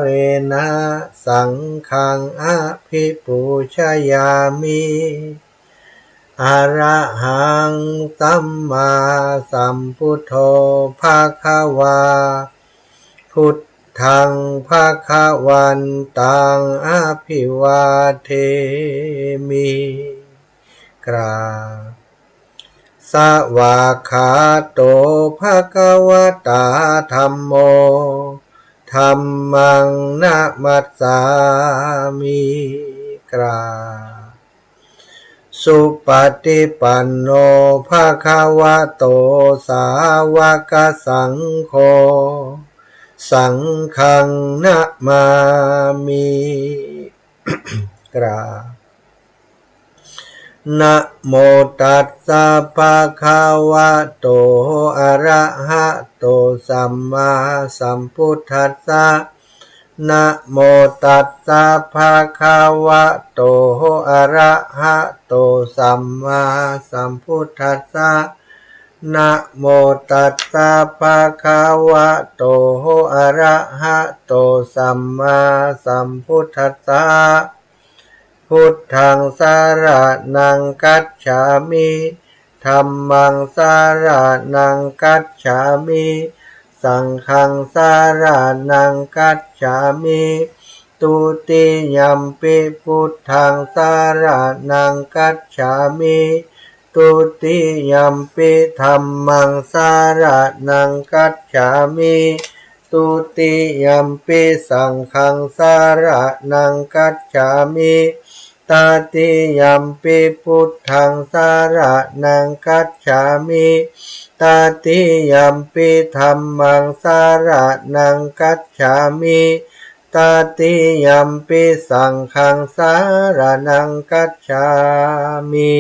เรนะสังฆังอภิปูชยามิอะระหังสัมมาสัมพุทโธภควาพุทธังภควันตังอภิวาเทมิกราบสวากขาโตภควตาธัมโมธัมมังนะมัสสามิกราบสุปฏิปันโนภควโตสาวกสังโฆสังฆังนะมามิกราบนะโมตัสสะภะคะวะโตอะระหะโตสัมมาสัมพุทธัสสะนะโมตัสสะภะคะวะโตอะระหะโตสัมมาสัมพุทธัสสะนะโมตัสสะภะคะวะโตอะระหะโตสัมมาสัมพุทธัสสะพุทธังสรณังคัจฉามิธัมมังสรณังคัจฉามิสังฆังสรณังคัจฉามิตุติยัมปิพุทธังสรณังคัจฉามิตุติยัมปิธัมมังสรณังคัจฉามิตุติยัมปิสังฆังสรณังคัจฉามิตติยัมปิพุทธังสรณังคัจฉามิตติยัมปิธัมมังสรณังคัจฉามิตติยัมปิสังฆังสรณังคัจฉามิ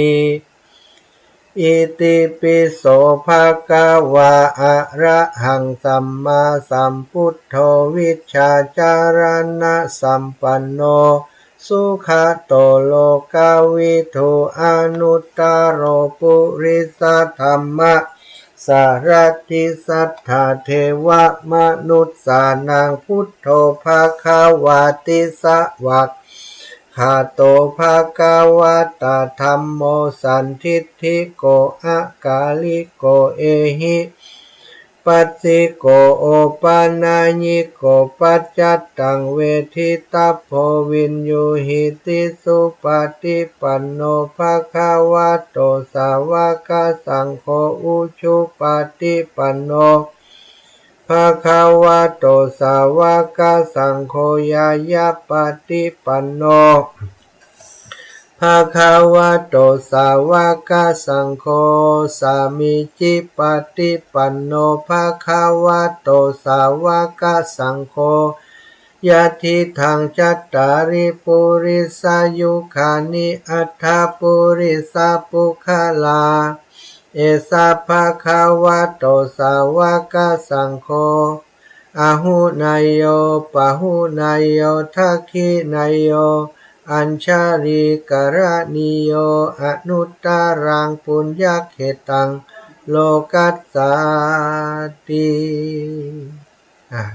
อิติปิโสภะคะวะอะระหังสัมมาสัมพุทโธวิชชาจารณะสัมปันโนสุขโตโลกวิทูอนุตตโรปุริสธรรมะสารติสัทธาเทวมนุษสานังพุทโธภควาติสวากขาโตภควตาธัมโมสันทิฏฐิโกอะกาลิโกเอหิปัสสิโกโอปานาญิโกปัจจัตตังเวทิตาโพวินยูหิติสุปฏิปันโนภควโตสาวกสังโฆอุชุปฏิปันโนภควโตสาวกสังโฆยายาปฏิปันโนภควโตสาวกสังโฆสามิจิปฏิปันโนภควโตสาวกสังโฆยะทิทังจัตตาริปุริสายุคานิอัฏฐปุริสาปุคลาเอสะภควโตสาวกสังโฆอะหุนายโยปะหุนายโยทักขินายโยอัญชาริกรณิโยอนุตตรังปุญญเขตังโลกัสสาติ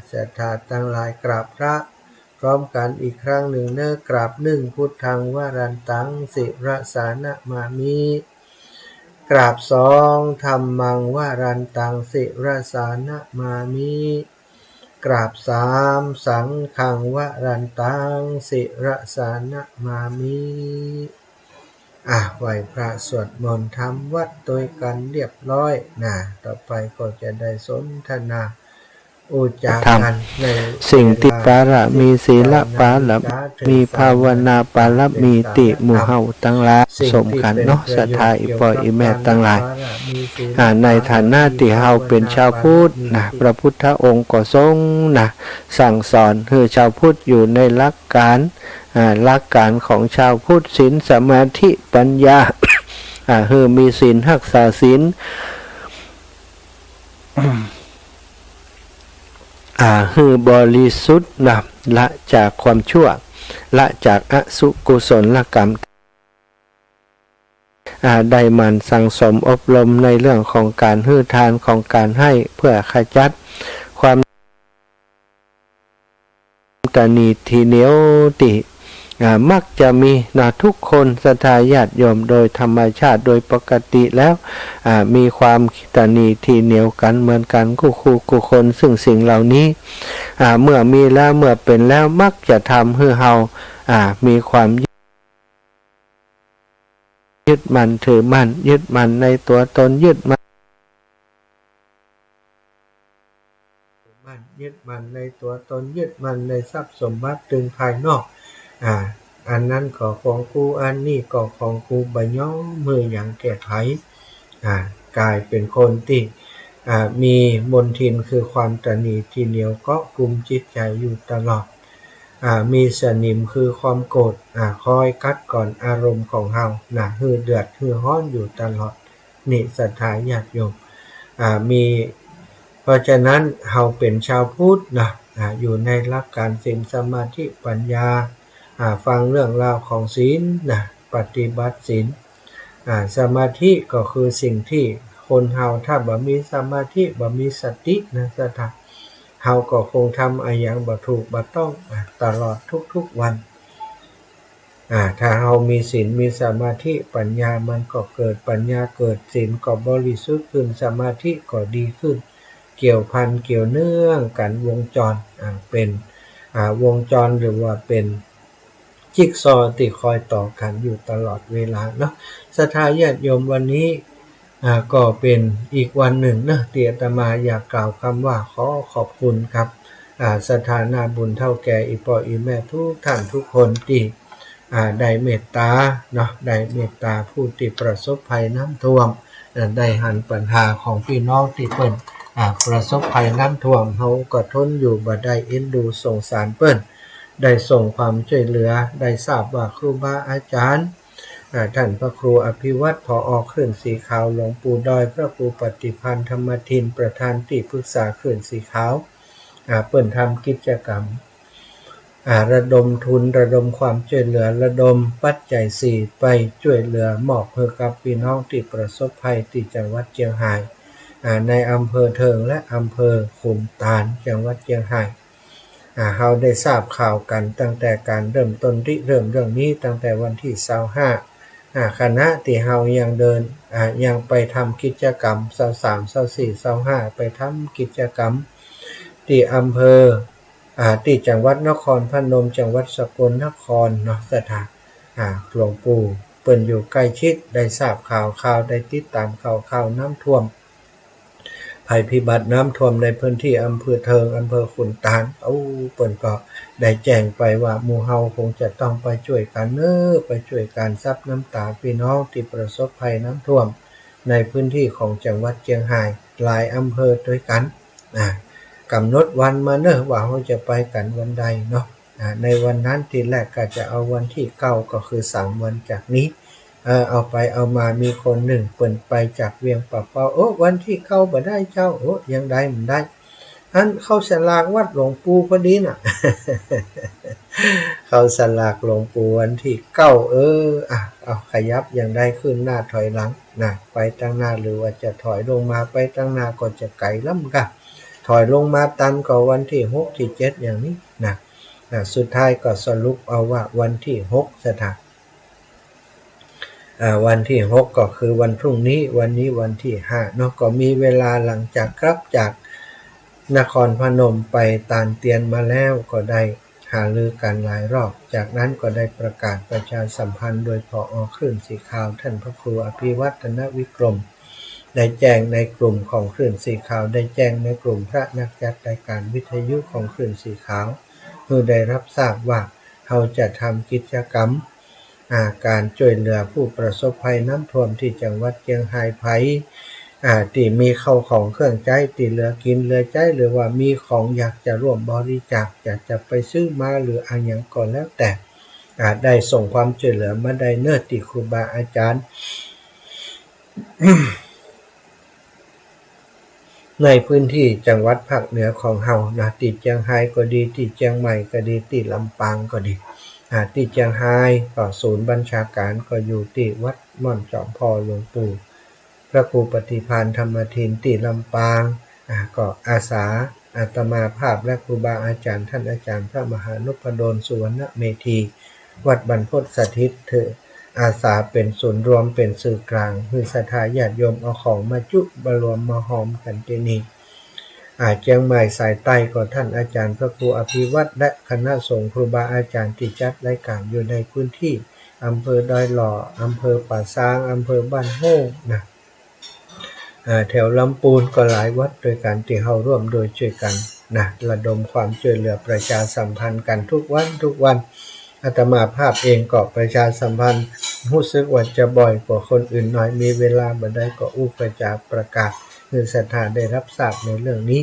ศรัทธาทั้งหลายกราบพระพร้อมกันอีกครั้งหนึ่งเนกราบหนึ่งพุทธังวรันตังสิรสานะมามิกราบสองธัมมังวรันตังสิรสานะมามิกราบสามสังฆังวรันตังสิรสานะมามิไหว้พระสวดมนต์ทำวัดโดยกันเรียบร้อยต่อไปก็จะได้สนทนาอุจากันในสิ่งที่ปาระมีศีลปาระมีภาวนาปาระมีติหมู่เฮาตั้งหลายสมกันเนาะศรัทธาอีปออีแม่ตั้งหลายในฐานะที่เฮาเป็นชาวพุทธพระพุทธองค์ก็ทรงสั่งสอนให้ชาวพุทธอยู่ในหลักการของชาวพุทธศีลสมาธิปัญญาให้มีศีลรักษาศีลคือบริสุทธิ์ละจากความชั่วละจากอสุกุศลกรรมได้มันสั่งสมอบรมในเรื่องของการให้ทานของการให้เพื่อขจัดความ ตานีทีเหนียวติมักจะมีทุกคนศรัทธาญาติโยมโดยธรรมชาติโดยปกติแล้วมีความตานีทีเหนียวกันเหมือนกันคู่คนซึ่งสิ่งเหล่านี้เมื่อมีแล้วเมื่อเป็นแล้วมักจะทำให้เฮามีความยึดมั่นถือมั่นยึดมั่นในตัวตนยึดมั่นในตัวตนยึดมั่นในทรัพย์สมบัติถึงภายนอกอันนั้นก็ของกูอันนี้ก็ของกูบะย่อมืออย่างแก่ไขกลายเป็นคนที่มีมลทินคือความตนีทีเหนียวเกาะกลุ่มจิตใจอยู่ตลอดมีสนิมคือความโกรธคอยกัดก่อนอารมณ์ของเฮาฮือเดือดฮือฮ้อนอยู่ตลอดนี่ศรัทธาญาติโยมมีเพราะฉะนั้นเฮาเป็นชาวพุทธอยู่ในหลักการศีลสมาธิปัญญาฟังเรื่องราวของศีลปฏิบัติศีลสมาธิก็คือสิ่งที่คนเฮาถ้าบ่มีสมาธิบ่มีสติศรัทธาเฮาก็คงทำอะไรอย่างบ่ถูกบ่ต้องตลอดทุกๆวันถ้าเฮามีศีลมีสมาธิปัญญามันก็เกิดปัญญาเกิดศีลก็บริสุทธิ์ขึ้นสมาธิก็ดีขึ้นเกี่ยวพันเกี่ยวเนื่องกันวงจรเป็นวงจรหรือว่าเป็นจิ๊กซอว์ที่คอยต่อกันอยู่ตลอดเวลาเนาะศรัทธาญาติโยมวันนี้ก็เป็นอีกวันหนึ่งที่อาตมาอยากกล่าวคำว่าขอขอบคุณครับศรัทธานาบุญเท่าแก่อีพ่ออีแม่ทุกท่านทุกคนที่ได้เมตตาได้เมตตาผู้ที่ประสบภัยน้ำท่วมได้หันปัญหาของพี่น้องที่เปิ้นประสบภัยน้ำท่วมเขาก็ทนอยู่บ่ได้เอ็นดูสงสารเปิ้นได้ส่งความช่วยเหลือได้ทราบว่าครูบาอาจารย์ท่านพระครูอภิวัตรผอ.คลื่นสีขาวหลวงปู่ดอยพระครูปฏิพันธ์ธรรมทินประธานที่ปรึกษาคลื่นสีขาวเปิ้นทำกิจกรรมระดมทุนระดมความช่วยเหลือระดมปัจจัย4ไปช่วยเหลือมอบให้กับพี่น้องที่ประสบภัยที่จังหวัดเชียงรายในอำเภอเทิงและอำเภอขุนตาลจังหวัดเชียงรายเฮาได้ทราบข่าวกันตั้งแต่การเริ่มต้นเริ่มเรื่องนี้ตั้งแต่วันที่25คณะที่เฮายังเดินยังไปทำกิจกรรม23 24 25ไปทำกิจกรรมที่อำเภอที่จังหวัดนครพนมจังหวัดสกลนครสถานหลวงปู่เปิ้นอยู่ใกล้ชิดได้ทราบข่าวได้ติดตามข่าวน้ำท่วมภัยพิบัติน้ำท่วมในพื้นที่อำเภอเทิงอำเภอขุนตาลเปิ้นก็ได้แจ้งไปว่าหมู่เฮาคงจะต้องไปช่วยกันไปช่วยกันซับน้ำตาพี่น้องที่ประสบภัยน้ำท่วมในพื้นที่ของจังหวัดเชียงรายหลายอำเภอด้วยกันกำหนดวันมาว่าเราจะไปกันวันใดในวันนั้นทีแรกก็จะเอาวันที่9ก็คือ3วันจากนี้เอาไปเอามามีคนหนึ่งเปิ่นไปจากเวียงป่าเป้าวันที่เข้าบ่ได้เจ้ายังได้มันได้อันเข้าสลากวัดหลวงปู่พอดีน่ะ เข้าสลากหลวงปู่วันที่9เอาขยับยังได้ขึ้นหน้าถอยหลังไปตั้งหน้าหรือว่าจะถอยลงมาไปตั้งหน้าก็จะไกลล้ำกันถอยลงมาตันก็วันที่6ที่7อย่างนี้สุดท้ายก็สรุปเอาว่าวันที่6สถานวันที่6ก็คือวันพรุ่งนี้วันนี้วันที่5ก็มีเวลาหลังจากกลับจากนครพนมไปตาลเตียนมาแล้วก็ได้หารือกันหลายรอบจากนั้นก็ได้ประกาศประชาสัมพันธ์โดยผอ.คลื่นสีขาวท่านพระครูอภิวัฒนวิกรมได้แจ้งในกลุ่มของคลื่นสีขาวได้แจ้งในกลุ่มพระนักจัดรายการวิทยุของคลื่นสีขาวเพื่อได้รับทราบว่าเราจะทำกิจกรรมการช่วยเหลือผู้ประสบภัยน้ำท่วมที่จังหวัดเชียงรายภัยที่มีเข้าของเครื่องใช้ที่เหลือกินเหลือใช้หรือว่ามีของอยากจะร่วมบริจาคอยากจะไปซื้อมาหรืออะไรอย่างก่อนแล้วแต่ได้ส่งความช่วยเหลือมาได้ที่ครูบาอาจารย์ ในพื้นที่จังหวัดภาคเหนือของเฮาที่เชียงรายก็ดีที่เชียงใหม่ก็ดีที่ลำปางก็ดีที่เชียงรายก็ศูนย์บัญชาการก็อยู่ที่วัดม่อนจอมพอหลวงปู่พระครูปฏิพันธ์ธรรมทินที่ลำปางก็อาสา อาตมาภาพและครูบาอาจารย์ท่านอาจารย์พระมหานพดลสุวรรณเมธีวัดบรรพตสถิตเถออาสาเป็นศูนย์รวมเป็นสื่อกลางคือศรัทธาญาติโยมเอาของมาจุบรวมมาหอมกันที่นี่เชียงใหม่สายใต้ก็ท่านอาจารย์พระครูอภิวัตรและคณะสงฆ์ครูบาอาจารย์ที่จัดรายการอยู่ในพื้นที่อำเภอดอยหล่ออำเภอป่าซางอำเภอบ้านโฮงนะแถวลำปูนก็หลายวัดโดยการที่เราร่วมโดยช่วยกันนะระดมความช่วยเหลือประชาสัมพันธ์กันทุกวันอาตมาภาพเองก็ประชาสัมพันธ์รู้สึกว่าจะบ่อยกว่าคนอื่นน้อยมีเวลาบ่ได้ก็ประชาประกาศคือศรัทธาได้รับทราบในเรื่องนี้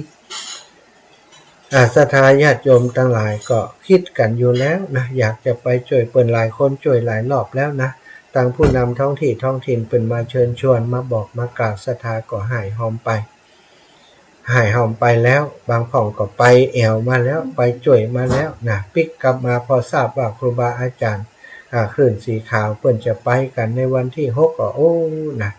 ศรัทธาญาติโยมทั้งหลายก็คิดกันอยู่แล้วนะอยากจะไปช่วยเปิ้นหลายคนช่วยหลายรอบแล้วนะทางผู้นำท้องถิ่นเป็นมาเชิญชวนมาบอกมากล่าวศรัทธาก็หายหอมไปแล้วบางผ่องก็ไปแอวมาแล้วไปช่วยมาแล้วนะปิกกลับมาพอทราบว่าครูบาอาจารย์คลื่นสีขาวเปิ้นจะไปกันในวันที่6ก็นะ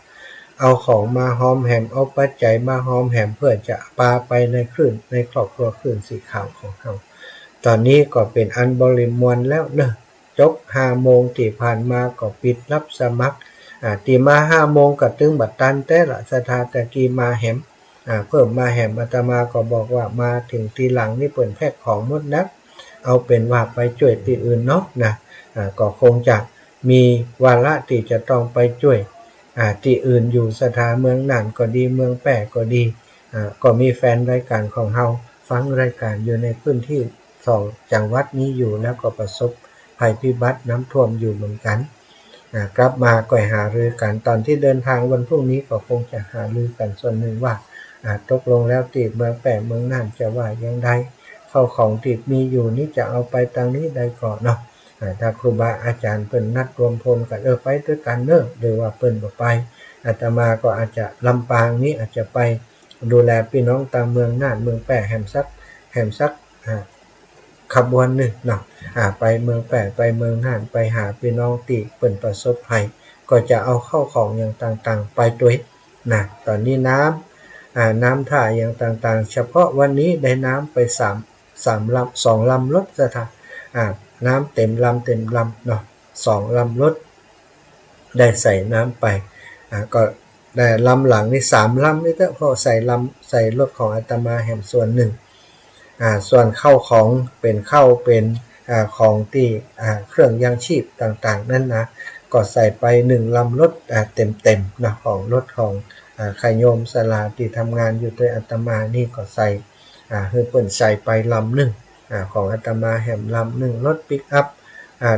เอาของมาหอมแหมเอาปัจจัยมาหอมแหมเพื่อจะปาไปในคลื่นในครอบครัวคลื่นสีขาวของเขาตอนนี้ก็เป็นอันบริมวลแล้วเนอะจบ5 โมงที่ผ่านมาก็ปิดรับสมัครตีมา5 โมงก็ตึงบัดตันแต่ละศรัทธาตะกี้มาแหมเพิ่มมาแหมอาตมาก็บอกว่ามาถึงทีหลังนี่เปิ่นแพ็คของหมดนะเอาเป็นว่าไปช่วยที่อื่นเนาะนะก็คงจะมีวาระที่จะต้องไปช่วยที่อื่นอยู่สถานเมืองน่านก็ดีเมืองแปะก็ดีก็มีแฟนรายการของเฮาฟังรายการอยู่ในพื้นที่2 จังหวัดนี้อยู่แล้วก็ประสบภัยพิบัติน้ำท่วมอยู่เหมือนกันกลับมาก็หารือกันตอนที่เดินทางวันพรุ่งนี้ก็คงจะหารือกันส่วนหนึ่งว่าตกลงแล้วที่เมืองแปะเมืองน่านจะว่าอย่างไรเข้าของที่มีอยู่นี้จะเอาไปทางนี้ได้ก่อนเนาะถ้าครูบาอาจารย์เปิ้นนัดรวมพลกันไปด้วยกันเนอะหรือว่าเปิ้นบ่ไปอาตมาก็อาจจะลำปางนี้อาจจะไปดูแลพี่น้องตามเมืองน่านเมืองแปะแหมซักขบวนหนึ่งเนาะไปเมืองแปะไปเมืองน่านไปหาพี่น้องที่เปิ้นประสบภัยก็จะเอาเข้าของอย่างต่างๆไปด้วยนะตอนนี้น้ำท่าอย่างต่างๆเฉพาะวันนี้ได้น้ำไป3 ลำ 2 ลำรถสถานน้ำเต็มลำเนาะ2 ลำรถได้ใส่น้ำไปก็ได้ลำหลังนี่3 ลำนี่เถอะเพราะใส่รถของอาตมาแห่งส่วนหนึ่งส่วนเข้าของเป็นของที่เครื่องยังชีพต่างๆนั่นนะก็ใส่ไป1 ลำรถเต็มนะของรถของขายโยมสลาที่ทำงานอยู่ด้วยอาตมานี่ก็ใส่คือเปิ้นใส่ไปลำหนึ่งของอาตมาแหมลำหนึ่งรถปิกอัพ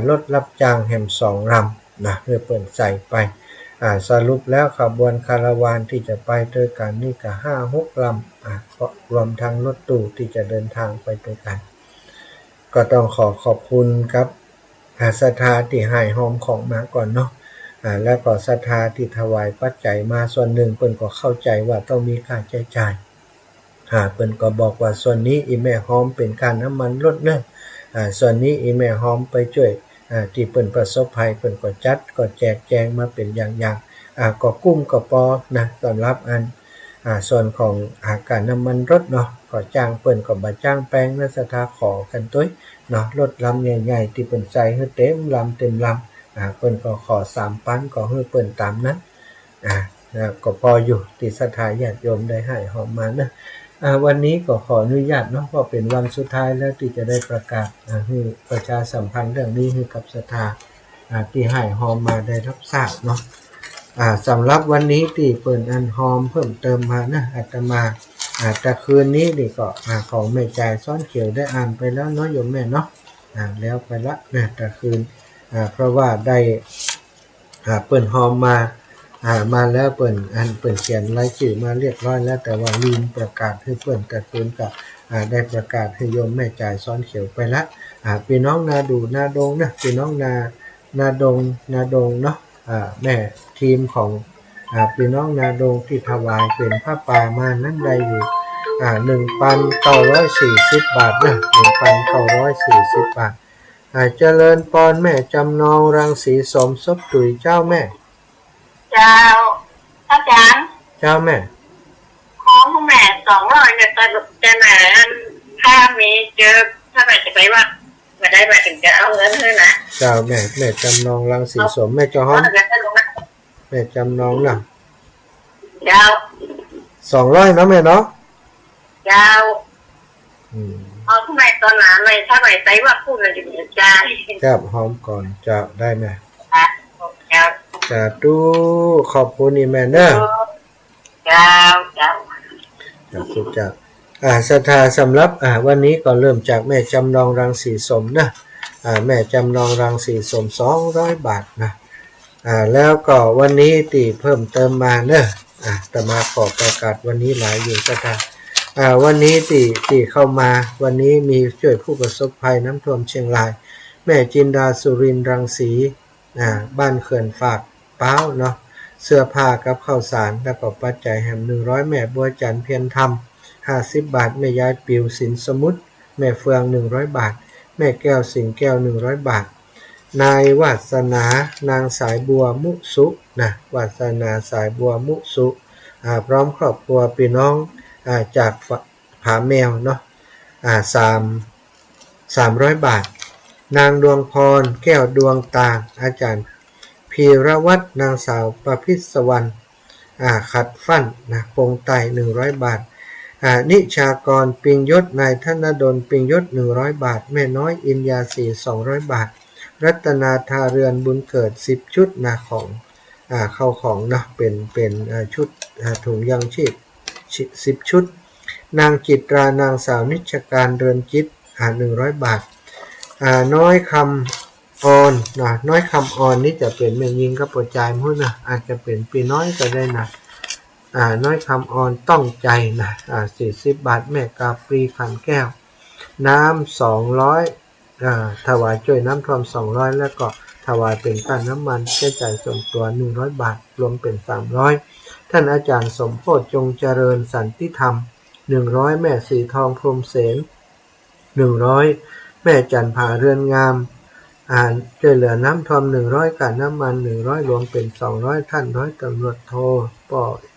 รถรับจ้างแหม2 ลำนะคือเปิ้นใส่ไปสรุปแล้วขบวนคาราวานที่จะไปด้วยกันนี่ก็5-6 ลำรวมทั้งรถตู้ที่จะเดินทางไปด้วยกันก็ต้องขอบคุณครับศรัทธาที่ให้หอมของมาก่อนเนาะแล้วก็ศรัทธาที่ถวายปัจจัยมาส่วนหนึ่งเปิ้นก็เข้าใจว่าต้องมีค่าใช้จ่ายเปิ้นก็บอกว่าส่วนนี้อีแม่หอมเป็นการน้ำมันลดเนอะส่วนนี้อีแม่หอมไปช่วยที่เปิ้นประสบภัยเปิ้นก็จัดก็แจกแจงมาเป็นอย่างก็กุ้มก็ปอนะสำหรับส่วนของการน้ำมันรถเนาะก็จ้างเปิ้นก็บ่จ้างแปลงนะศรัทธาขอกันตุ้ยเนาะรถลำใหญ่ๆที่เปิ้นใส่ให้เต็มลำเเปิ้นก็ขอ3 ปันก็ให้เปิ้นตามนั้นก็พออยู่ที่ศรัทธาญาติโยมได้ให้หอมมานะวันนี้ก็ขออนุญาตเนาะเพราะเป็นวันสุดท้ายแล้วที่จะได้ประกาศให้ประชาสัมพันธ์เรื่องนี้ให้กับศรัทธาที่ให้หอมมาได้รับทราบเนาะสำหรับวันนี้ที่เปิ้นอันหอมเพิ่มเติมมานะอาตมาแต่คืนนี้นี่ก็ของแม่ใจซ้อนเขียวได้อ่านไปแล้วเนาะโยมแม่เนาะแล้วไปละนะแต่คืนเพราะว่าได้เปิ้นหอมมาแล้วเปิ้นเขียนรายชื่อมาเรียบร้อยแล้วแต่ว่าลืมประกาศให้เปิ้นแต่คืนก็ได้ประกาศให้โยมแม่จ่ายซ้อนเขียวไปละพี่น้องนาดูนาดงนะพี่น้องนาดงเนาะแม่ทีมของพี่น้องนาดงที่ถวายเป็นผ้าป่ามานั้นได้อยู่1,940 บาทนะ 1,940 บาทเจริญปอนแม่จำนองรังสีสมทบตุ๋ยเจ้าแม่เจ้าอาจารย์เจ้าแม่ขอ องแม่200เนี่ยแต่ไหนถ้ามีเจอถ้าแม่จะไปว่าไม่ได้มาถึงจะเอาเงินให้นะเจ้าแม่จำนองรังสีสมแม่จอฮ้อมแม่จำนองน่ะยาว200นะแม่เนาะยาวเอาทำไมตอนหนาไม่ถ้าไม่ไปว่าพูดเลยจะใจครับหอมก่อนจะได้ไหมครับจะดูขอบคุณนี่แม่เนอะจะสุดจากศรัทธาสำหรับวันนี้ก็เริ่มจากแม่จำนองรังสีสมนะแม่จำนองรังสีสม200 บาทนะแล้วก็วันนี้ตีเพิ่มเติมมาเนอะแต่มาขอประกาศวันนี้หลายอยู่ศรัทธาวันนี้ตีเข้ามาวันนี้มีช่วยผู้ประสบภัยน้ำท่วมเชียงรายแม่จินดาสุรินทร์รังสีบ้านเขื่อนฝากเป้าเนาะเสื้อผ้ากับข้าวสารแล้วก็ปัจจัยแหม100แม่บัวจันเพียรธรรม50 บาทแม่ยายปิวสินสมุทรแม่เฟือง100 บาทแม่แก้วสิงแก้ว100 บาทนายวาสนานางสายบัวมุสุนะวาสนาสายบัวมุสุพร้อมครอบครัวพี่น้องจากผาแมวเนาะ300 บาทนางดวงพรแก้วดวงตาอาจารย์พีรวัฒน์นางสาวประพิศวรรณขัดฟั่นนะปงไต100 บาทนิชากรปิงยศนายธนดลปิงยศ100 บาทแม่น้อยอินยาสี200 บาทรัตนาธาเรือนบุญเกิด10 ชุดนะของเข้าของนะเป็นชุดถุงยังชีพ10 ชุดนางจิตรานางสาวนิชการเรือนจิต100 บาทน้อยคำออนนะน้อยคำออนนี่จะเป็นแม่ยิงกับโปรจายมุ่นนะอาจจะเป็นปีน้อยก็ได้นะน้อยคำออนต้องใจนะ40 บาทแม่กาปรีขันแก้วน้ำ200ถวายช่วยน้ำท่วม200แล้วก็ถวายเป็นค่าน้ำมันใช้จ่ายส่วนตัว100 บาทรวมเป็น300ท่านอาจารย์สมโพธิจงเจริญสันติธรรม100แม่สีทองพรหมเสน100แม่จันผาเรือนงามช่วยเหลือน้ำท่วม100การน้ำมัน100รวมเป็น200ท่านร้อยตำรวจโท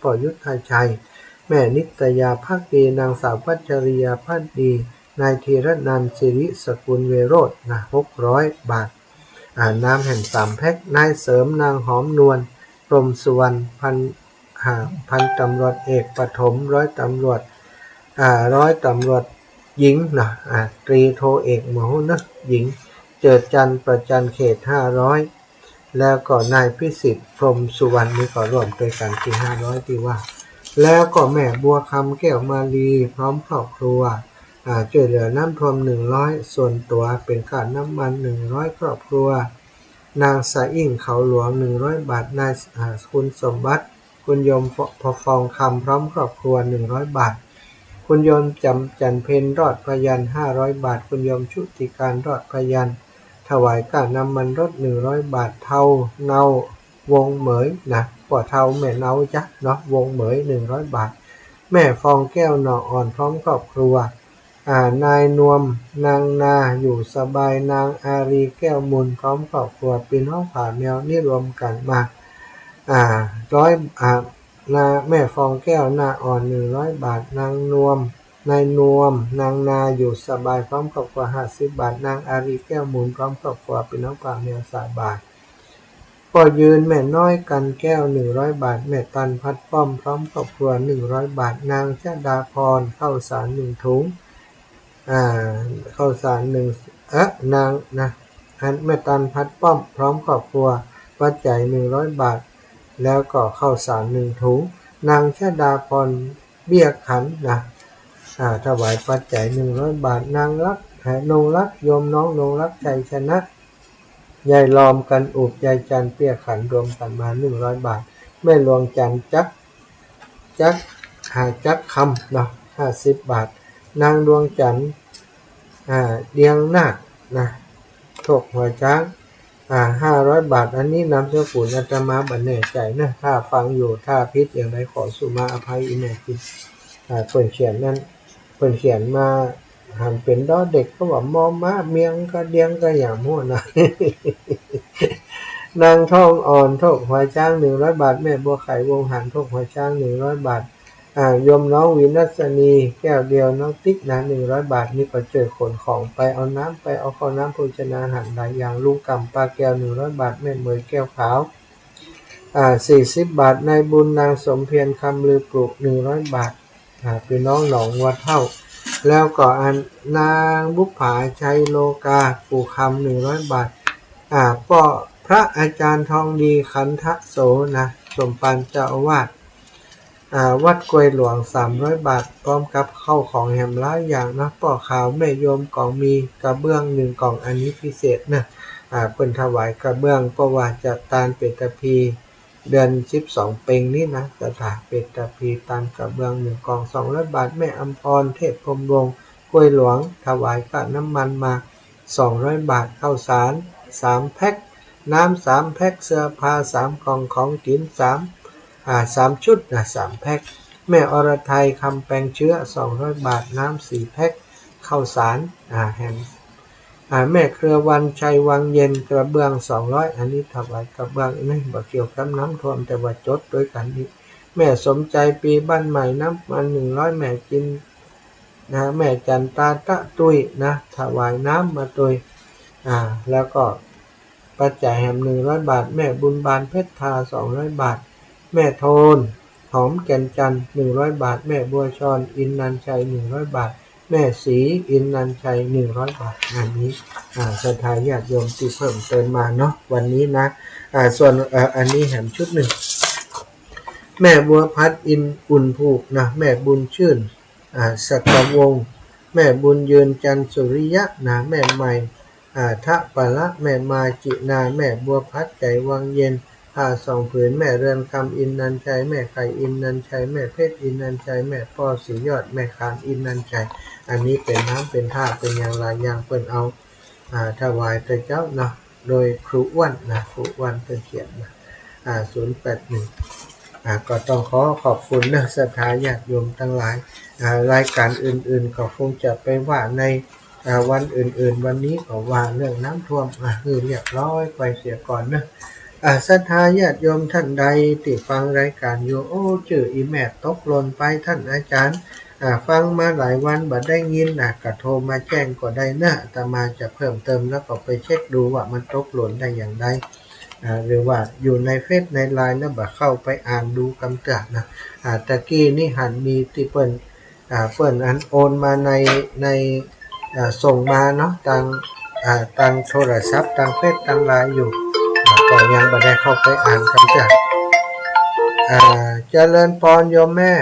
ปยุทธชัยแม่นิตยาภักดีนางสาวพัชริยาภักดีนายธีรนันท์สิริสกุลเวโรจน์600 บาทน้ำแห่ง3 แพ็คนายเสริมนางหอมนวลพรหมสุวรรณพันตำรวจเอกปฐมร้อยตำรวจหญิงนะตรีโทเอกหมอนะหญิงเจิดจันประจันเขต500แล้วก็นายพิสิทธิ์พรหมสุวรรณนี่ก็รวมด้วยกันที่500ที่ว่าแล้วก็แม่บัวคำแก้วมาลีพร้อมครอบครัวช่วยเหลือน้ำท่วม100ส่วนตัวเป็นค่าน้ำมัน100ครอบครัวนางสะอิ่งเขาหลวง100 บาทนายคุณสมบัติคุณยมพอฟองคำพร้อมครอบครัว100 บาทคุณยมจันเพ็ญรอดพยัญ500 บาทคุณยมชุติการรอดพยัญถวายค่าน้ำมันรถ100 บาทเท่าเนาวงเหมยนะกว่าเท่าแม่เนาจ้ะเนาะวงเหมย100 บาทแม่ฟองแก้วหน่ออ่อนพร้อมครอบครัวนายนวมนางนาอยู่สบายนางอารีแก้วมูลพร้อมครอบครัวปีน้องผาแมวนี่รวมกันมาแม่ฟองแก้วหน้าอ่อน100 บาทนายนวมนางนาอยู่สบายพร้อมครอบครัว50 บาทนางอารีแก้วมูลพร้อมครอบครัวปีน้องผาแมว3 บาทปอยืนแม่น้อยกันแก้ว100 บาทแม่ตันพัดป้อมพร้อมครอบครัว100 บาทนางชดาพรข้าวสาร1 ถุงข้าวสารนางนะแม่ตันพัดป้อมพร้อมครอบครัวปัจจัย100 บาทแล้วก็ข้าวสาร1 ถุงนางชดาพรเบี้ยขันนะถวายปัจจัย100 บาทนางรักนงรักโยมน้องนงรักใจชนะยายลอมกันอุบยายจันเปี้ยขันรวมกันมา100 บาทแม่หลวงจันจักคำเนาะ50 บาทนางดวงจันทร์เดียงนาคนะถกหัวช้าง500 บาทอันนี้นำเจ้าปู่อาตมาบันแน่ใจนะถ้าฟังอยู่ถ้าพิษอย่างไรขอสุมาอภัยอีแม่กินเพิ่นเขียนมาหันเป็นดอเด็กก็ว่ามอม้าเมียงก็เดียงก็อย่างมั่วนะ นางทองอ่อนถกหัวช้าง100 บาทแม่บัวไข่วงหันถกหัวช้าง100 บาท โยมน้องวินัสนีแก้วเดียวน้องติ๊กนะ100 บาทนี่ก็เจอขนของไปเอาน้ำไปเอาข้าวน้ำโภชนาอาหารหลายอย่างลุงกำปลาแก้ว100 บาทแม่เหมยแก้วขาว40 บาทนายบุญนางสมเพียรคำลือปลูก100 บาทพี่น้องหนองวัดเท่าแล้วก็นางบุปผาชัยโลกาปลูกคำ100 บาทก็พระอาจารย์ทองดีขันทะโสนะสมปานเจ้าอาวาสวัดกวยหลวง300 บาทพร้อมกับเข้าของแหมหลายอย่างนะป่อขาวแม่โยมกล่องมีกระเบื้อง1 กล่องอันนี้พิเศษนะเพิ่นถวายกระเบื้องเพราะว่าจะตานเปตพีเดือน12 เพ็งนี้นะสถาเปตพีตานกระเบื้อง1 กล่อง200 บาทแม่อำพรเทพพรหมวงศ์กวยหลวงถวายค่าน้ำมันมา200 บาทข้าวสาร3 แพ็คน้ำ3 แพ็คเสื้อผ้า3 กล่องของกิน3 ชุดนะ3 แพ็คแม่อรไทยคำแปลงเชื้อ200 บาทน้ำ4 แพ็คข้าวสารแฮมแม่เครือวันชัยวังเย็นกระเบื้อง200อันนี้ถวายกระเบื้องนี่บ่เกี่ยวกับน้ำท่วมแต่ว่าจดด้วยกันนี้แม่สมใจปีบ้านใหม่น้ำมัน100แม่กินนะแม่จันตาตะตุยนะถวายน้ำมาตุยแล้วก็ปัจจัยแฮม100 บาทแม่บุญบานเพชรทา200 บาทแม่โทนหอมแก่นจันทร์100 บาทแม่บัวชรอินนันชัย100 บาทแม่ศรีอินนันชัย100 บาทงานนี้ศรัทธาญาติโยมที่เพิ่มเติมมาเนาะวันนี้นะส่วนอันนี้แถมชุดหนึ่งแม่บัวพัดอินอุ่นผูกนะแม่บุญชื่นสกวงศ์แม่บุญยืนจันทร์สุริยะนะแม่ใหม่ทะปะละแม่มาจินาแม่บัวพัดใจวังเย็น2 ผืนแม่เรือนคำอินนันชัยแม่ไข่อินนันชัยแม่เพชรอินนันชัยแม่ป้อสียอดแม่ขามอินนันชัยอันนี้เป็นน้ำเป็นท่าเป็นอย่างไรอย่างเปิ้นเอาถวายพระเจ้านะโดยครูอ้วนนะครูอ้วนเป็นเขียนนะ081ก็ต้องขอบคุณนะศรัทธาญาติโยมทั้งหลายรายการอื่นๆก็คงจะไปว่าในวันอื่นๆวันนี้ก็ว่าเรื่องน้ำท่วมคือเรียบร้อยไปเสียก่อนนะศรัทธาญาติโยมท่านใดที่ฟังรายการอยู่ชื่ออีแม่ตกหล่นไปท่านอาจารย์ฟังมาหลายวันบ่ได้ยินก็โทรมาแจ้งก็ได้นะอาตมาจะเพิ่มเติมแล้วก็ไปเช็คดูว่ามันตกหล่นได้อย่างไรหรือว่าอยู่ในเฟซในไลน์แล้วบ่เข้าไปอ่านดูคำเตือนนะตะกี้นี่หันมีที่เปิ้นโอนมาในส่งมาเนาะทางโทรศัพท์ทางเฟซทางไลน์อยู่ก็ยังบ่ได้เข้าไปอ่านคำเตือนเจริญพรโยมแม่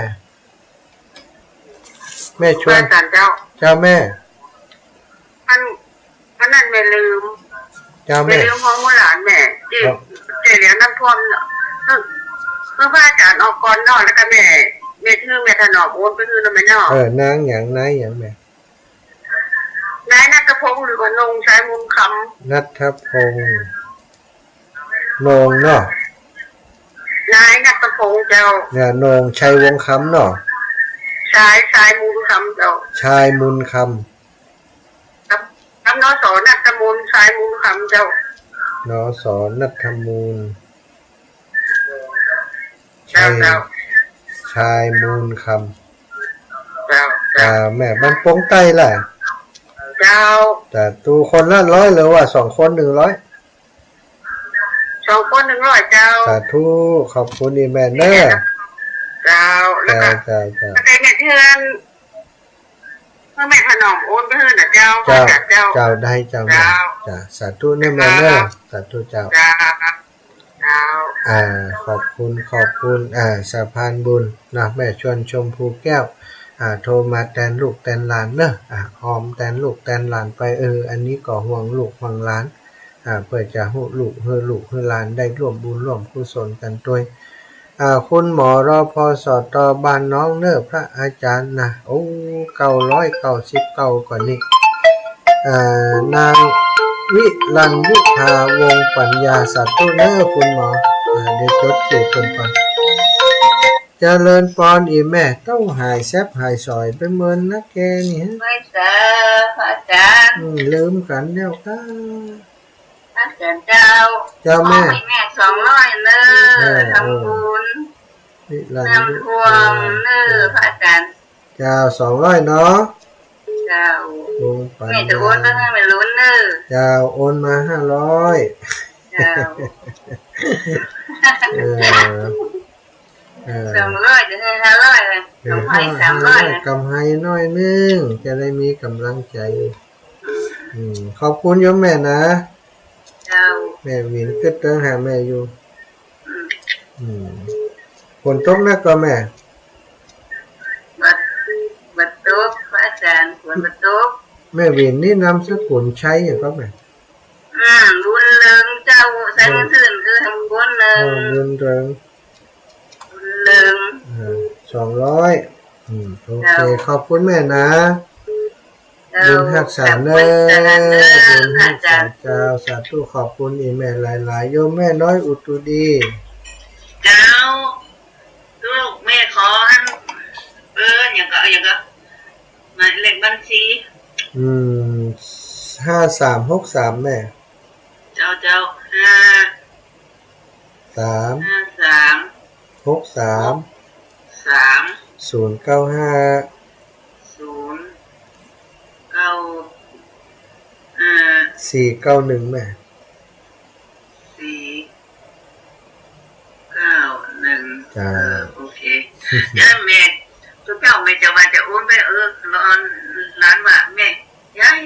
ชวนเจ้าแม่มันนั่นไม่ลืมเจ้าแม่ลืมของหลานแม่ที่เลี้ยงน้ำท่วมเนาะเมื่อพระอาจารย์ออกก่อนเนาะแล้วก็แม่ชื่อแม่ถนอมโอนไปคือแล้วแม่เนาะนางอย่างนายอย่างแม่นายณัฐพงศ์หรือว่านงชัยมุนคำณัฐพงศ์นงเนาะนายณัฐพงศ์เจ้าเนี่ยนงชัยวงศ์คำเนาะชายมูลคำเจ้าชายมูลคำนสนัทมูลชายมูลคำเจ้านสนัทมูลชายมูลคำแม่บ้านปงไต้ล่ะเจ้าแต่ตูคนละ100หรือว่า2 คน100 2 คน 100เจ้าสาธุขอบคุณอีแม่เด้อเจ้าแล้วก็ใครแม่เทือนเมื่อแม่ถนอมโอนไปให้นะเจ้าได้เจ้าสาธุนี่แม่เด้อสาธุเจ้าขอบคุณสะพานบุญนะแม่ชวนชมพูแก้วโทรมาแทนลูกแทนหลานเนอะหอมแทนลูกแทนหลานไปอันนี้ก็ห่วงลูกห่วงหลานเพื่อจะให้ลูกให้หลานได้ร่วมบุญร่วมกุศลกันด้วยคุณหมอรพสตบ้านน้องเนอะพระอาจารย์นะ999กว่านี้นางวิลันยุทาวงปัญญาสัตตุเนอะคุณหมอเดี๋ยวจดชื่อคนก่อนเจริญพรอีแม่เต้าหายแซบหายซอยไปเมินนะแกนี่ไม่เจอพระอาจารย์ลืมกันเดียวกันเจ้าแม่200เลยทำบุญ วิลัน น้ำท่วมเนื้อพระอาจารย์ เจ้า200เนาะ เจ้าว งปัญ แม่จะ ญา โอนมาให้ไม่รู้เนื้อ เจ้าโอนมา500 เจ้า เออ 200จะให้500เลยกำไห้300เลย กำไห้น้อยนึงจะได้มีกำลังใจขอบคุณโยมแม่นะ เจ้า แม่วินขึ้นเติงหาแม่อยู่ฝนตกนะก็แม่ บัดตกพระอาจารย์ฝนบัดตก แม่วินนี่นำสกุลใช้อย่างก็แม่ บุญเลิงเจ้าใส่ซื่นคือทำบุญเลิง เงินเริง บุญเลิง 200โอเคขอบคุณแม่นะบุญรักษาเนอบุญรักษาเจ้าสาธุขอบคุณอีแม่หลายๆโยมแม่น้อยอุตุดี เจ้าลูกแม่ขออันอย่างก็หมายเลขบัญชี 5363แม่ เจ้า095 491แม่ จ้า โอเคย่าแม่ทุกเจ้าแม่จะว่าจะโอนไปร้อนร้านว่าแม่ยาย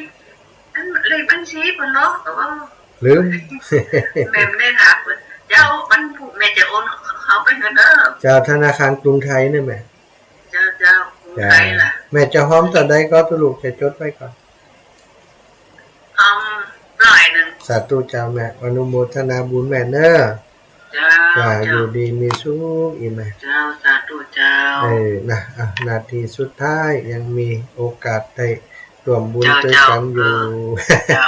อันเลขบัญชีปนเนาะแต่ว่า ลืม แม่ไม่ถามเจ้ามันผูกแม่จะโอนเขาไปเถอะเด้อ เจ้าธนาคารกรุงไทยนี่แม่ เจ้าใครล่ะ แม่จะพร้อมต่อใดก็สรุปจะจดไว้ก่อน 100 สาธุเจ้าแม่อนุโมทนาบุญแม่เนอะจ้าอยู่ดีมีสุขอีแม่ เจ้าสาธุเจ้า นะนาทีสุดท้ายยังมีโอกาสได้ร่วมบุญด้วยกันอยู่ เจ้า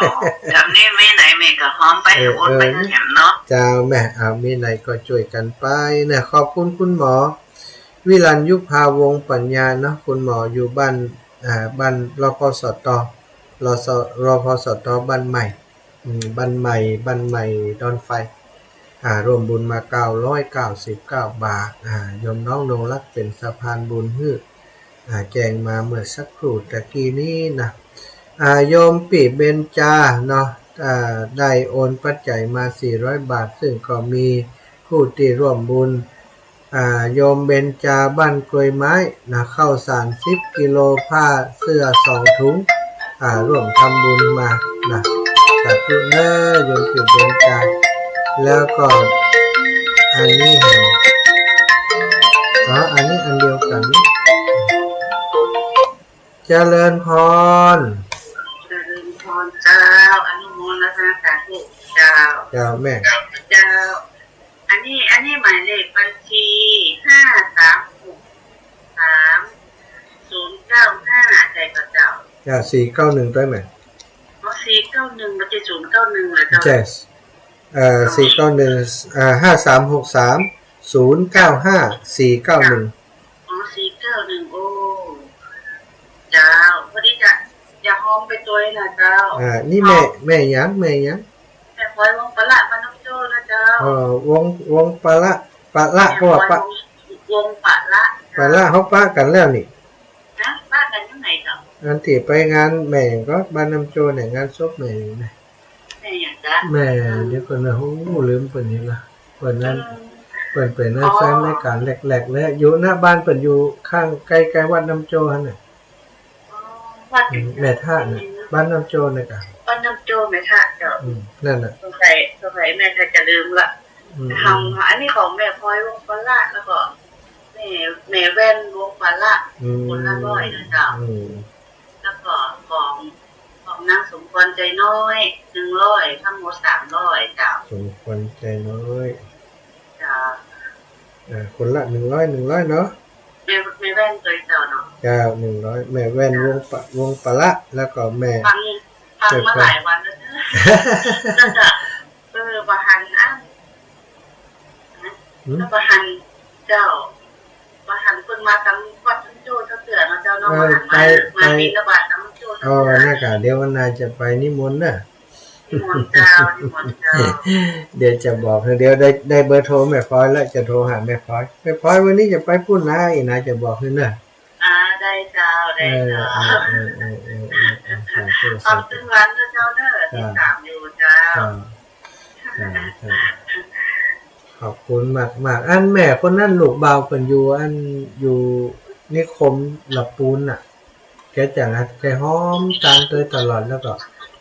จำนี่ไม่ไหนแม่ก็หอมไปโอนไปเห็นเนาะ เจ้าแม่มีไหนก็ช่วยกันไปนะขอบคุณคุณหมอวิรัญยุภาวงศ์ปัญญาเนาะคุณหมออยู่บ้านรพสตรพสตบ้านใหม่บ้านใหม่ดอนไฟรวมบุญมา999 บาทโยมน้องนงรักเป็นสะพานบุญฮื้อแจ้งมาเมื่อสักครู่ตะกี้นี้นะโยมปีเบญจาเนาะได้โอนปัจจัยมา400 บาทซึ่งก็มีผู้ที่ร่วมบุญโยมเบญจาบ้านกลวยไม้นะข้าวสาร10 กิโลผ้าเสื้อ2 ถุงร่วมทำบุญมานะสาธุเนอโยมปีเบญจาแล้วก็อันนี้เห็นอันนี้อันเดียวกันเจริญพรเจ้าอนุโมทนาสาธุเจ้าแม่ เจ้าอันนี้หมายเลขบัญชี5363095ใจกับเจ้า491ด้วยไหม491มันจะ091เหรอเจ้า yes 491 5363 095 491 491โอ้เจ้าพอดีจะอย่าหอมไปตัวนะเจ้านี่แม่ยังแม่คอยวงปลาปน้ำโจ้นะเจ้าวงปลาก็ว่าปะวงปลาเขาปะกันแล้วนี่นะปะกันยังไงเจ้าอันที่ไปงานแม่ก็บ้านน้ำโจเนี่ยงานศพแม่นะแม่อย่างจ้ะแม่เดี๋ยวก่อนนะโอ้ลืมเปิ่นนี่ละเปิ่นนั้นเปิ่นเป็นแฟนรายการแหลกๆเลยอยู่หน้าบ้านเปิ่นอยู่ข้างใกล้ๆวัดน้ำโจหั่นน่ะแม่ท่าน่ะบ้านน้ำโจน่ะกะบ้านน้ำโจแม่ท่าเจ้านั่นน่ะสงสัยแม่จะลืมละทำอันนี้ของแม่พลอยวงปลาแล้วก็แม่แว่นวงปลาคนละ100นะเจ้าแล้วก็ของนางสมควรใจน้อย100ทั้งหมด300เจ้าสมควรใจน้อยจ้าคนละ100เนาะแม่แว่นตัวเจ้าเนาะจ้า100แม่แว่นวงปลาแล้วก็แม่ฟังมาหลายวันแล้วแล้วก็บะหันแล้วบะหันเจ้าบะหันเพิ่นมาทั้งวัดทั้งโจ้ทั้งเสือเนาะเจ้าเนาะมาบิณฑบาตทั้งโจ้ทั้งเสือน่ะกะเดี๋ยววันนาจะไปนิมนต์น่ะ นิมนต์เจ้านิมนต์เจ้า เดี๋ยวจะบอกเดี๋ยวได้เบอร์โทรแม่พลอยแล้วจะโทรหาแม่พลอยวันนี้จะไปพูดนะอีนะจะบอกให้เนอะได้เจ้าได้เจ้าขอบคุณวันเจ้าเด้อที่ตามอยู่เจ้าขอบคุณมากอันแม่คนนั้นลูกเบาเป็นอยู่นิคมหลับปูนน่ะแกจะแกห้อมตามตัวตลอดแล้วก็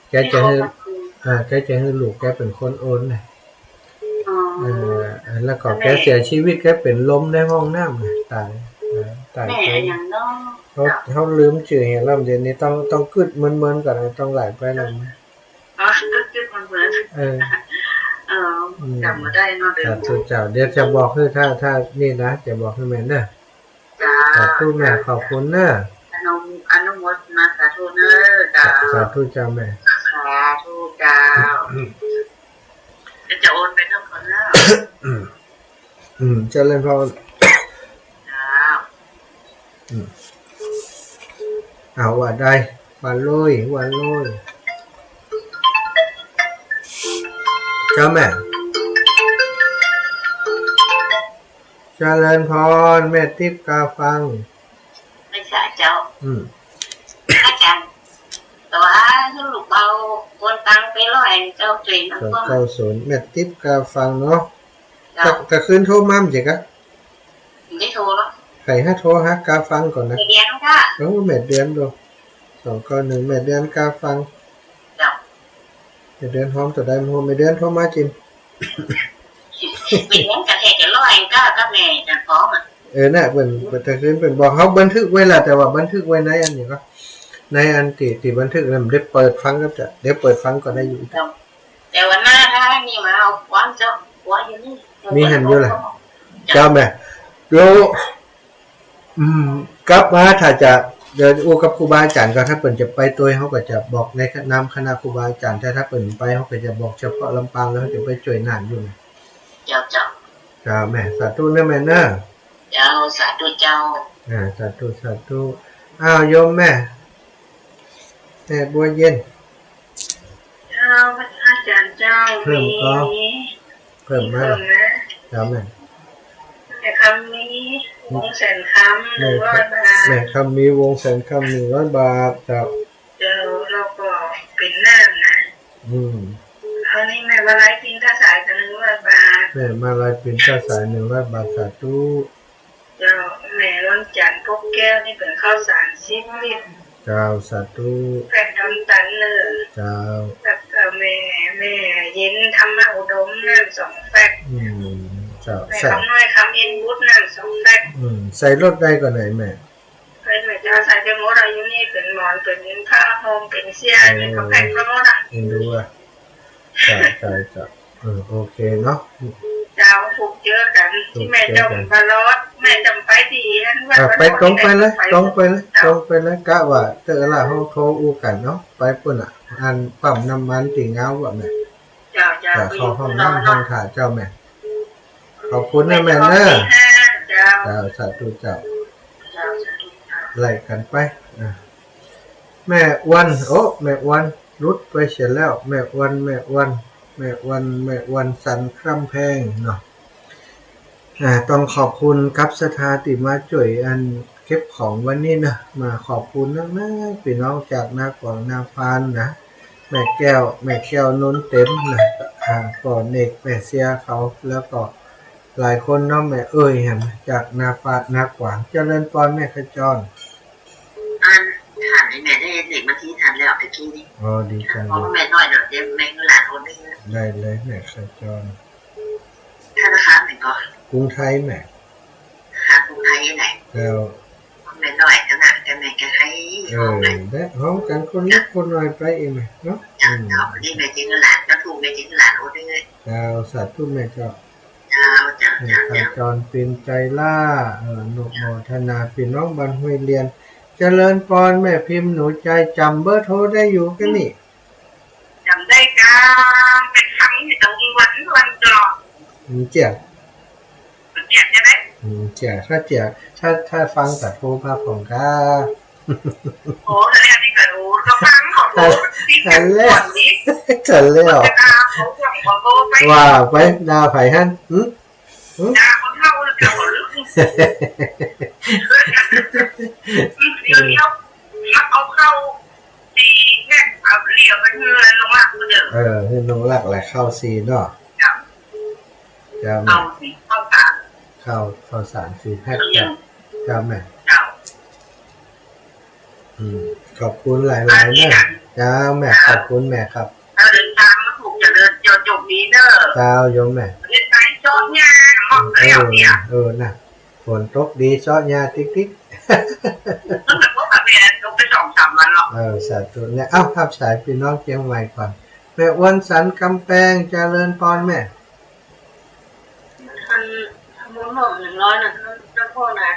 แกจะให้ลูกแกเป็นคนโอนนะแล้วก็แกเสียชีวิตแกเป็นลมในห้องน้ำตายแม่อย่างน้องเขาลืมชื่อเห็นแล้วเดี๋ยวนี้ต้องกึดเมินก่อนต้องไหลไปแล้วกึดมันเหมือนจำมาได้เนาะเดี๋ยวจะบอกให้ถ้านี่นะจะบอกให้แม่เนอะสาธุแม่ขอบคุณเนอะอนุโมทนาสาธุเนอะสาธุเจ้าแม่สาธุเจ้าจะโอนไปเท่าคนแล้วเจริญพรเอาว่าได้วันลอยเจ้าแม่เจริญพรแม่ทิพย์กาฟังไม่ใช่เจ้าอาจารย์ตัวลูกเบาคนตังไปร้อยเจ้าจุ๋ยนะก็90แม่ทิพย์กาฟังเนาะก็คืนโทรมามั้ยจ๊ะไม่โทรหรอกใครให้โทรหากาฟังก่อนนะเดือนค่ะแม่เดือนดู291แม่เดือนกาฟังจ้ะแม่เดือนพร้อมตัวใดโทรแม่เดือนโทรมาจิมเป็นยังกะแทกจะร้อยก็แม่จันฟ้องน่ะเพิ่นตะคืนเพิ่นบอกเฮาบันทึกไว้ล่ะแต่ว่าบันทึกไว้ในอันนี้ก็ในอันที่บันทึกนั้นได้เปิดฟังก็จะเดี๋ยวเปิดฟังก็ได้อยู่แต่วันหน้าถ้ามีมาเอาความเจ้าว่าอยู่นี่มีหันอยู่ล่ะเจ้าแม่โลกลับมาถ้าจะเดินอู้กับครูบาอาจารย์ก็ถ้าเพิ่นจะไปตัวเฮาก็จะบอกในนามคณะครูบาอาจารย์แต่ถ้าเพิ่นไปเฮาก็จะบอกเฉพาะลำปางแล้วจะไปช่วยงานอยู่นะเจ้าแม่สาธุนะแม่เด้อเจ้าสาธุเจ้าสาธุอ้าวโยมแม่บัวเย็นเจ้าอาจารย์เจ้าเพิ่มมาเจ้าแม่คำนี้วงแสนคำ100 บาทแม่คำมีวงแสนคำ100 บาทเจ้าเราก็เป็นน้ำนะคราวนี้แม่มาไล่ปินท่าสายกัน100 บาทแม่มาไล่ปินท่าสาย100 บาทสาธุเจ้าแม่วันจันทร์พกแก้วนี่เป็นข้าวสาร10 ลิตรเจ้าสาธุแผ่นตันเลยเจ้าแล้วก็แม่เย็นธรรมะอุดมน้ำ2 แฟกเจ้าใส่คำน้อยคำอินบุตรน้ำ2 แฟกใส่รถได้ก่อนไหนแม่แม่จะใส่จะมดอะไรอยู่นี่เป็นหมอนเป็นผ้าห่มเป็นเสื้อเป็นกระแพงกระมดดูว่าใช่โอเคเนาะเจ้าผูกเจอกันที่แม่จำปลารถแม่จำไปดีไปตรงไปเลยกะว่าเจอละห้องโทรอูกันเนาะไปปุ่นอันปั๊มน้ำมันติ่งเงาแบบแม่จะเข้าห้องน้ำห้องถ่ายเจ้าแม่ขอบคุณนะแม่เนอะเจ้าสาธุเจ้าไล่กันไปแม่วันแม่วันรุดไปเสร็จแล้วแม่วันสันคร่ำแพงเนาะต้องขอบคุณกับสถาติมาจ่วยอันเก็บของวันนี้นะมาขอบคุณนะพี่น้องจากนากวางนาฟานนะแม่แก้วน้นเต็มนะก่อนเอกแม่เสียเขาแล้วก็หลายคนเนาะแม่เห็นจากนาฟานนากวางเจริญพรแม่ขจรถามแม่ได้เด็กมาที่ทันแล้วตะกี้นี้ดีจังเพราะแม่น้อยเดี๋ยวแม่หลานคนได้เลยแม่ขจรธนาคารไหนก่อนกรุงไทยแม่กรุงไทยไหนแล้วแม่น้อยขนาดแม่จะให้ได้พร้อมกันคนเล็กคนน้อยไปเองเนาะนี่แม่จริงหลานก็ถูกแม่จริงหลานโอ้ด้วยสาธุแม่เจ้าขจรเป็นใจล่าโนโมทนาพี่น้องบ้านห้วยเรียนเจริญพรแม่พิมพ์หนูใจจำเบอร์โทรได้อยู่กันนี่จำได้กันเป็นครั้งที่ตรงวันจอเจี๋ยใช่ไหมเจี๋ยถ้าฟังแต่โทรภาพของก้าแล้วนี่ก็รู้ก็ฟังของ ทันแล้วทันแล้วว่าไปดาวไผ่ฮั่นดาวคนเข้าเลยกับคนลึกเดี๋ยวเอาเข้าดีแค่เอาเรียบไปเงื่อนลงล่างเดิมคือลงหลักแหละเข้าซีเนาะจะเอาสีเข้าสารเข้าสารสีแพ็คจะแม่ขอบคุณหลายๆเนี่ยจ้าแม่ขอบคุณแม่ครับถ้าเดินทางมาถูกอย่าเดินจบนี้เนอะเจ้าโยมแม่เดินไปจอดยาหมดแล้วเนี่ยน่ะฝนตกดีจอดยาติ๊กตั้งแต่พวกแบบนี้ลงไป2-3 วันหรอกสาธุเนี่ยครับสายพี่น้องเชียงใหม่ก่อนแม่อ้วนสันกำแพงเจริญพรแม่ทำบุญหมด100นะเจ้าพ่อนะ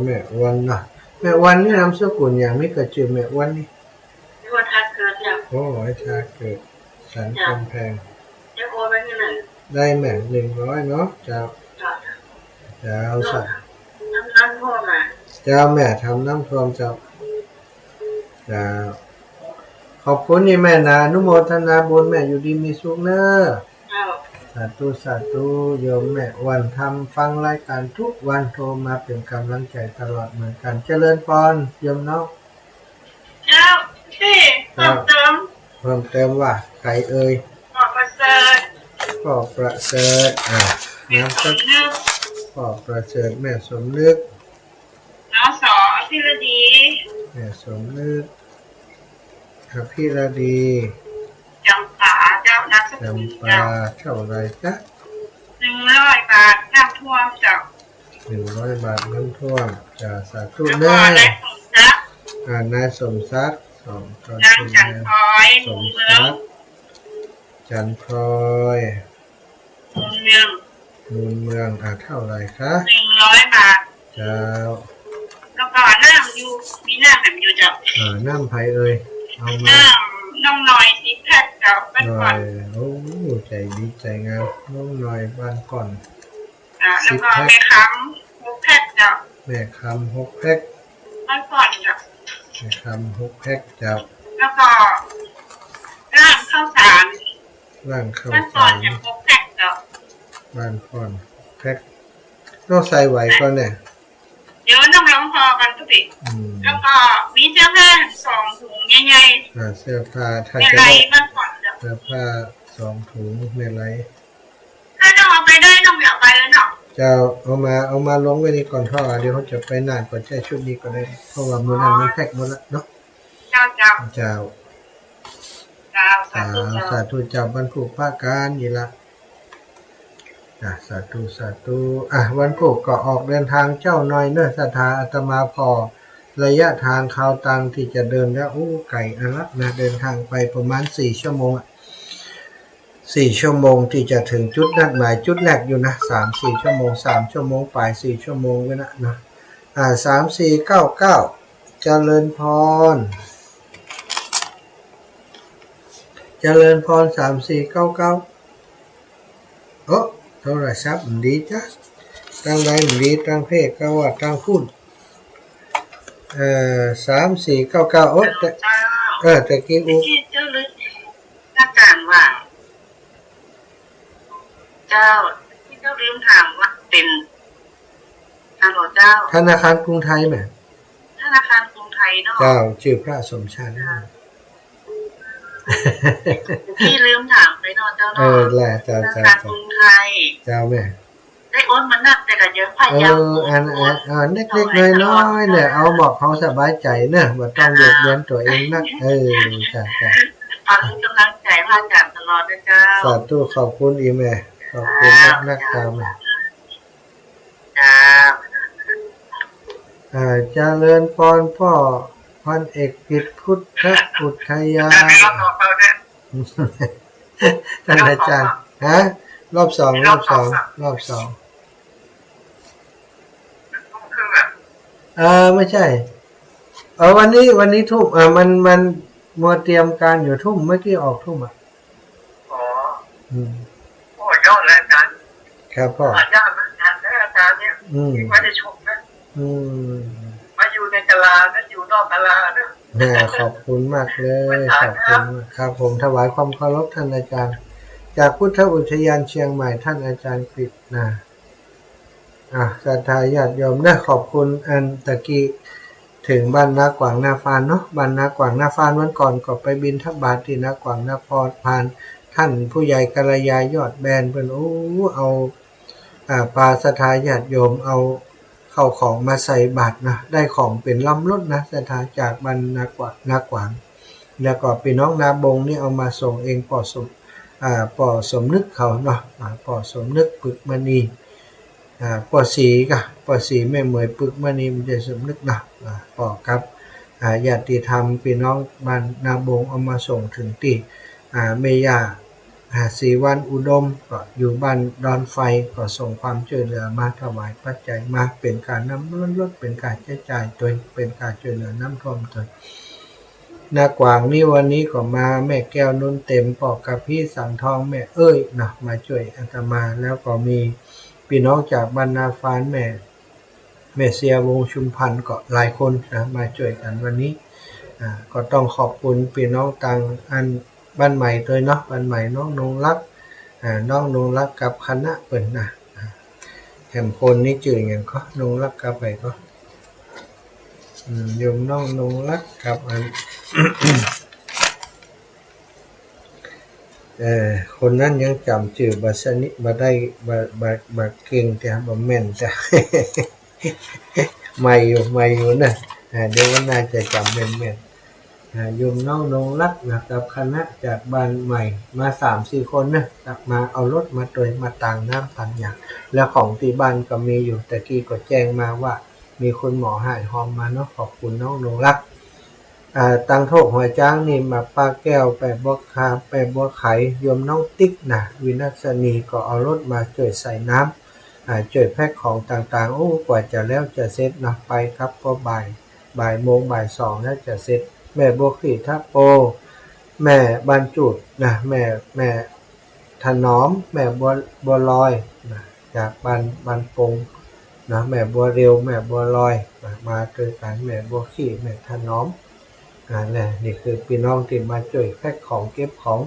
แม่อ้วนนะแม่อ้วนนี่นามสกุลอย่างไม่เกิดชื่อแม่อ้วนนี่ไม่ว่าทัดเกิดอย่างชาเกิดสันกำแพงจะโอนไปที่ไหนได้แม่100เนาะเจ้าสัตว์น้ำท่วมนะเจ้าแม่ทำน้ำท่วมเจ้าขอบคุณนี่แม่นะนุโมทนาบุญแม่อยู่ดีมีสุขเนอะสาธุโยมแม่วันทำฟังรายการทุกวันโทรมาเป็นกำลังใจตลอดเหมือนกันเจริญพรโยมน้องเจ้าพี่เพิ่มเติมว่าใครเอ่ยพ่อประเสริฐพ่อประเสริฐพ่อประเสริฐแม่สมนึกน้องสอพิรดีแม่สมนึกพิรดีจำปาเจ้านักสกุลเจ้าเท่าไรจ๊ะ100 บาทน้ำท่วมเจ้า100 บาทน้ำท่วมจะสาธุแม่นายสมศักดิ์นางจันทรอยสมศักดิ์จันทรอยมูลเมืองเท่าไรคะ100 บาทเจ้าแล้วก็น้ำอยู่มีน้ำแบบอยู่เจ้าน้ำไผ่เอ่ยเอามาน้องหน่อยที่แพ็คเจ้าบ้านก่อนใจดีใจงามน้องหน่อยบ้านก่อนแล้วก็แม่คำ6 แพ็คเจ้าแม่คำ6 แพ็คบ้านก่อนเจ้าแม่คำ6 แพ็คเจ้าแล้วก็ร่างข้าวสารบ้านก่อนจะ6 แพ็คเจ้าบ้านก่อนแพ็คต้องใส่ไหวก่อนเนี่ยเดี๋ยวน้องร้องพอกันทุกทีแล้วก็มีเสื้อผ้า2 ถุงใหญ่ๆเสื้อผ้าถ้าจะได้บ้านก่อนเสื้อผ้า2 ถุงในไรถ้าน้องเอาไปได้น้องอยากไปแล้วเนาะจะเอามาลงไว้นี่ก่อนพ่อเดี๋ยวเขาจะไปนานก่อนใช้ชุดนี้ก็ได้เพราะว่ามือนั้นมันแพ็คหมดแล้วเนาะเจ้าสาธุเจ้าบรรพุภาการนี่ละสาธุวันพุธก็ออกเดินทางเจ้าน้อยเนื้อศรัทธาอาตมาพอระยะทางข่าวตังที่จะเดินแล้วไก่อันละนะเดินทางไปประมาณ4 ชั่วโมง4 ชั่วโมงที่จะถึงจุดนัดหมายจุดแรกอยู่นะ3-4 ชั่วโมง3 ชั่วโมงปลาย4 ชั่วโมงไว้นะ3499เจริญพร3499โทรศัพท์ดีจ้ะตั้งไรดีตั้งเพศก็ว่าตั้งพูด3499แต่กี้เจ้าลึกนักการว่าเจ้าที่เจ้าลืมถามว่าเป็นทางหลวงเจ้าธนาคารกรุงไทยไหมธนาคารกรุงไทยเนาะเจ้าชื่อพระสมชาติพี่ลืมถามไปเนาะเจ้าเนาะแหละเจ้าธนาคารกรุงไทยเจ้าแม่ได้โอนมันนักแต่ก็เยอะพยายามเล็กๆน้อยๆเนี่ยเอาบอกเขาสบายใจเนอะว่าต้องเดือดเดือนตัวเองนักจ้ะฟังกำลังใจพระอาจารย์ตลอดนะเจ้าสาธุขอบคุณอีแม่ขอบคุณนักตามเจริญพรพ่อพันเอกกิตพุทธอุทยาท่านอาจารย์รอบ 2ไม่ใช่วันนี้ทุ่มมันมัวเตรียมการอยู่ทุ่มเมื่อกี้ออกทุ่มยอดเลยอาจารย์ครับพ่อยอดอาจารย์เนี่ยไม่ได้ชมนะมาอยู่ในกะลานะอยู่นอกกะลานะ ขอบคุณมากเลยขอบคุณมากครับผมถวายความเคารพท่านอาจารย์จากพุทธอุทยานเชียงใหม่ท่านอาจารย์กฤษนะศรัทธาญาติโยมนะขอบคุณอันตะกี้ถึงบ้านนากวางนาฟานเนาะบ้านนากวางนาฟานวันก่อนก็ไปบิณฑบาตที่นากวางนาพรผ่านท่านผู้ใหญ่กัลยายอดแบนเพิ่นเอาปลาศรัทธาญาติโยมเอาเข้าของมาใส่บาตรนะได้ของเป็นล้ำรถนะศรัทธาจากบ้านนากวางแล้วก็พี่น้องนาบงนี่เอามาส่งเองปอสมนึกเขาเนาะปอสมนึกปึกมณีปอสีแม่เหมยปึกมณีมันจะสมนึกเนาะปอกับญาติธรรมพี่น้องบ้านนาบงเอามาส่งถึงที่เมย่าสีวันอุดมก็อยู่บ้านดอนไฟก็ส่งความช่วยเหลือมาถวายปัจจัยมาเป็นการนำรถเป็นการใช้จ่ายตัวเป็นการช่วยเหลือน้ำท่วมตัวนากวางนี่วันนี้ก็มาแม่แก้วนุ่นเต็มปอกกับพี่สังทองแม่เอ้ยนะมาช่วยอาตมาแล้วก็มีพี่น้องจากบ้านนาฟานแม่เสียวงชุมพันธ์ก็หลายคนนะมาช่วยกันวันนี้ก็ต้องขอบคุณพี่น้องต่างอันบ้านใหม่ด้วยเนาะบ้านใหม่น้องนงรักน้องนงรักกับคณะเปิ่นนะแหมคนนี่จื่ออย่างก็นงรักกับไปก็โยมน้องนงรักกับอัน คนนั้นยังจำชื่อบัสนิบัได้บัเก่งแต่บ่แม่นแต่ ใหม่อยู่นะเดี๋ยววันหน้าจะจำแม่นโยมน้องนงรักกับคณะจากบ้านใหม่มา 3-4 คนนะกลับมาเอารถมาตวยมาต่างน้ำต่างอย่างแล้วของที่บ้านก็มีอยู่แต่กี้ก็แจ้งมาว่ามีคุณหมอหายหอมมาเนาะขอบคุณน้องนงรักตังโทกหัวจ้างนี่มาป้าแก้วแปะบัวคาแปะบัวไข่โยมน้องติ๊กนะวินัสนีก็เอารถมาช่วยใส่น้ำช่วยแพ็คของต่างๆกว่าจะแล้วจะเสร็จนะไปครับก็บ่ายโมงบ่ายสองแล้วจะเสร็จแม่บัวขีทับโปแม่บรรจุดนะแม่ถนอมแม่บัวลอยนะจากบันปงนะแม่บัวเร็วแม่บัวลอยมาเจอกันแม่บัวขีแม่ถนอมนี่คือพี่น้องที่มาช่วยแพ็คของเก็บของ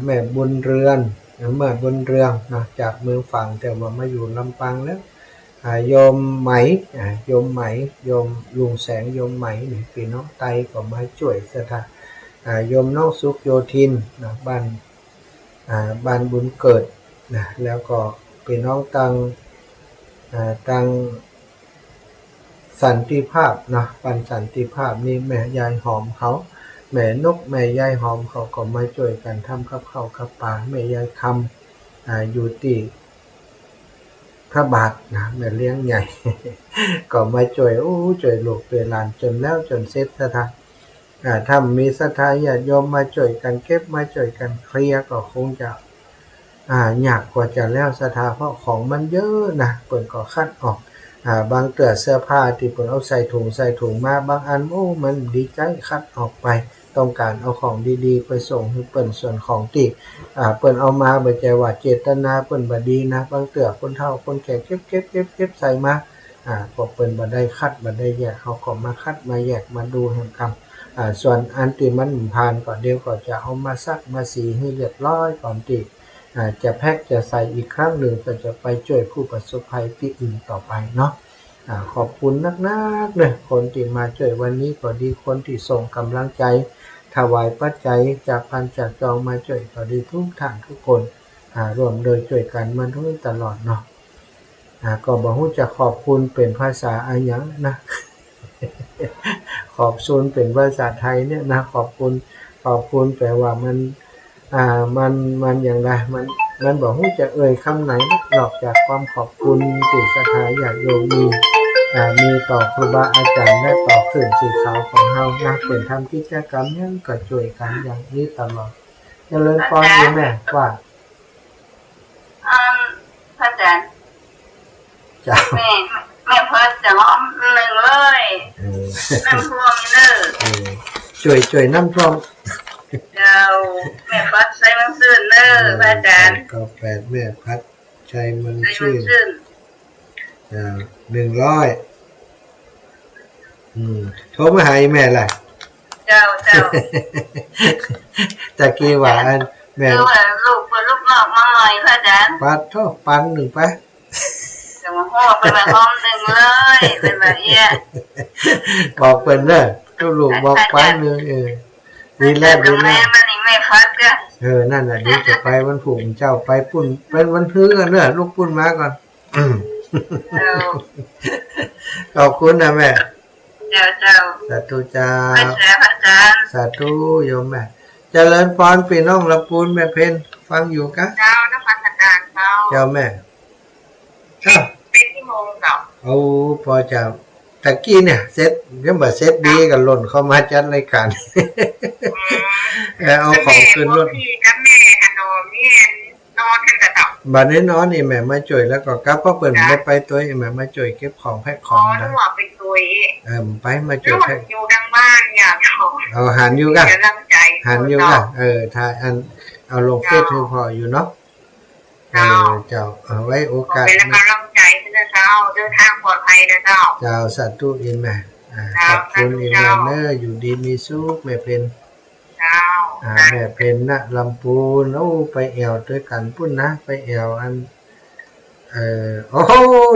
แม่บุญเรือนแม่บุญเรืองนะจากเมืองฝั่งแต่ว่ามาอยู่ลำปางแล้วโยมไหมโยมลุงแสงโยมไหมนี่พี่น้องไตก็มาช่วยสถานโยมน้องสุขโยธินนะบ้านบุญเกิดนะแล้วก็พี่น้องตังสันติภาพนะปันสันติภาพนี่แม่ยายหอมเขาแม่นกแม่ยายหอมเขาก็มาช่วยกันทำกับข้าวกับปลาแม่ยายคำอยู่ที่พระบาทนะแม่เลี้ยงใหญ่ ก็มาช่วยช่วยลูกช่วยหลานจนแล้วจนเสร็จสถานถ้ามีศรัทธาญาติโยมมาช่วยกันเก็บมาช่วยกันเคลียร์ก็คงจะยากกว่าจะแล้วศรัทธาเพราะของมันเยอะนะเปิ่นก็คัดออกบางเตื้อเสื้อผ้าที่เปิ่นเอาใส่ถุงมาบางอันมันดีใจคัดออกไปต้องการเอาของดีๆไปส่งให้เปิ่นส่วนของที่เปิ่นเอามาบ่ใจว่าเจตนาเปิ่นบ่ดีนะบางเตื้อคนเฒ่าคนแก่เก็บใส่มาพอเปิ่นบ่ได้คัดบ่ได้แยกเขาก็มาคัดมาแยกมาดูให้กำส่วนอันที่มันผ่านก็เดี๋ยวก็จะเอามาซักมาสีให้เรียบร้อยก่อนที่จะแพ็คจะใส่อีกครั้งหนึ่งก็จะไปช่วยผู้ประสบภัยที่อื่นต่อไปเนาะขอบคุณนักๆเลยคนที่มาช่วยวันนี้ก็ดีคนที่ส่งกำลังใจถวายปัจจัยจากพันจากจองมาช่วยก็ดีทุกท่านทุกคนรวมโดยช่วยกันมาด้วยตลอดเนาะก็บอกว่าจะขอบคุณเป็นภาษาอะไรอย่างนะ ขอบคุณเป็นภาษาไทยเนี่ยนะขอบคุณแปลว่ามันอย่างไรมันบอกว่าจะเอ่ยคำไหนนอกจากความขอบคุณที่ศรัทธาญาติโยมมีต่อครูบาอาจารย์และต่อขื่นสีขาวของเฮานะเป็นทำกิจกรรมยังก็ช่วยกันอย่างนี้ตลอดเจริญพรอยู่แม่ว่าพระอาจารย์แม่เพิ่นจะล้อมหนึ่งเลยน้ำท่วมนี่เด้อช่วยน้ำท่วมเจ้าแม่พัดใช้มันซื่นเด้อพระอาจารย์ก็8แม่พัดใช้มันซื่น100โทรมาหาแม่ล่ะ เจ้าตะกี้ว่าแม่คือว่าลูกนอกมาหน่อยพระอาจารย์ปัดโทษปันหนึ่งไปจะมาห่อเป็นแบบห้อมหนึ่งเลยเป็นแบบเอี้ยบอกเป็นเด้อลูกบอกปันหนึ่งดีแล้วดีแล้วมันนี่ไม่พัดก็นั่นแหละดีจะไปวันผุ่มเจ้าไปปุ่นเป็นวันพื้นกันเด้อลูกปุ่นมาก่อนขอบคุณนะแม่เจ้าสาธุเจ้าพระอาจารย์สาธุโยมแม่เจริญพรพี่น้องละปูนแม่เพนฟังอยู่กะเจ้านภัสการเจ้าแม่เป็นที่โมงเก่าพอจะตะกี้เนี่ยเซ็ตก็แบบเซ็ตดีกันหล่นเข้ามาจัดรายการเอาของขึ้นรถพี่กับแม่อนอมนี่นอนกันแต่ต่อบัดนี้นอนนี่แม่มาจ่วยแล้วก็กลับเพราะเปิ่นไม่ไปตัวแม่มาจ่วยเก็บของแพ็คของนะว่าไปตัวไปมาจ่วยแพ็คอยู่ดังบ้านอย่าเอาหันอยู่กะหันอยู่กะถ้าอันเอาลงเฟซให้พออยู่เนาะเจ้าเอาไว้โอกาสเป็นกำลังใจให้เจ้าเดินทางปลอดภัยนะเจ้าสาธุอินแม่ขอบคุณอินเนอร์อยู่ดีมีสุขแม่เป็นแม่เป็นนะลำพูนไปแอวด้วยกันพุ่นนะไปแอวอันโอ้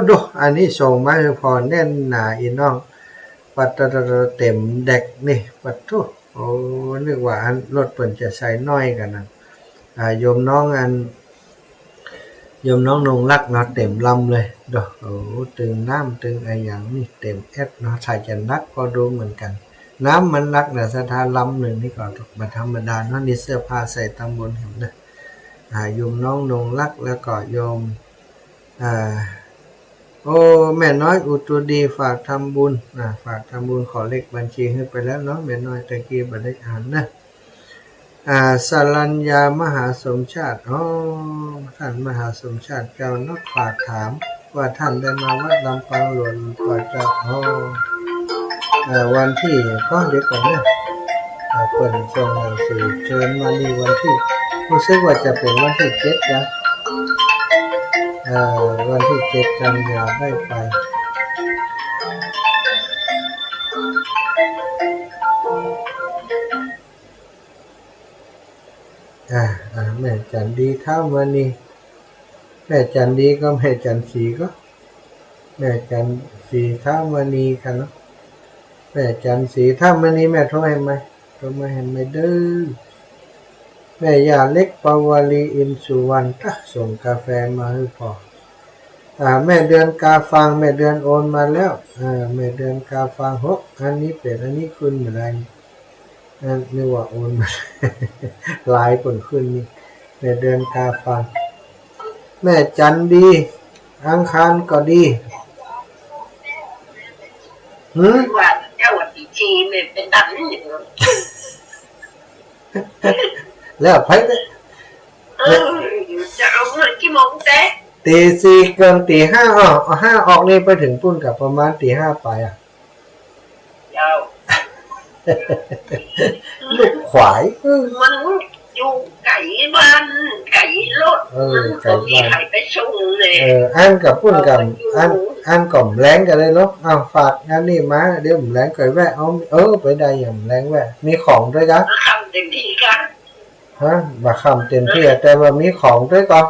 ดูอันนี้ส่งมาให้พอแน่นหนาอีน้องปัดเต็มเด็กนี่ปัดทุกนึกว่าอันรถเปิ่นจะใส่น้อยกันนะโยมน้องนงรักเนาะเต็มลำเลยดอกตึงน้ำตึงไออย่างนี่เต็มแอดเนาะใส่จะนักก็ดูเหมือนกันน้ำมันรักนะสถานลำหนึ่งนี่ก่อนมาธรรมดาเนาะนี่เสื้อผ้าใส่ตำบลเห็นนะโยมน้องนงรักแล้วก็โยมแม่น้อยอุตุดีฝากทำบุญฝากทำบุญขอเลขบัญชีให้ไปแล้วเนาะแม่น้อยตะกี้บันได้อ่านนะสรัญญามหาสมชาติท่านมหาสมชาติเจ้านักฝากถามว่าท่านได้มาวัดลำปางหลวงก่อนจะวันที่ก็เดี๋ยวก่อนนะเปิดส่งหนังสือเชิญมาในวันที่รู้สึกว่าจะเป็นวันที่7นะวันที่7กันยายนได้ไปแม่จันดีเท่าวันนี้แม่จันดีก็แม่จันสีก็แม่จันสีเท่าวันนี้กันเนาะแม่จันสีเท่าวันนี้แม่โทรให้ไหมดื้อแม่ยาเล็กปาวลีอินสุวรรณส่งกาแฟมาให้พอแม่เดือนกาฟังแม่เดือนโอนมาแล้วแม่เดือนกาฟังอันนี้เป็นอันนี้คุณเหมือนไรนึกว่าโอนมาลายผลขึ้นนี่แม่เดือนกาฟังแม่จันดีอังคารก็ดีว่าเจ้าวัดจีนเป็นดังนี่แล้วไปเลยจะเอาเงินกี่โมงเต้ตี 4เกินตี 55ออกนี่ไปถึงปุ่นกับประมาณตี 5ไปยาวลูกขวายมันอยู่ไก่บ้านไก่รถไก่บ้านไก่ไปส่งเลยอันกับปุ่นกับอันก่อมแรงกันเลยเนาะฝากงานนี่มาเดี๋ยวผมแรงก่อยแวะไปได้อย่างแรงแวะมีของด้วยกันคำเต็มที่กันมาคำเต็มที่แต่ว่ามีของด้วยก่อน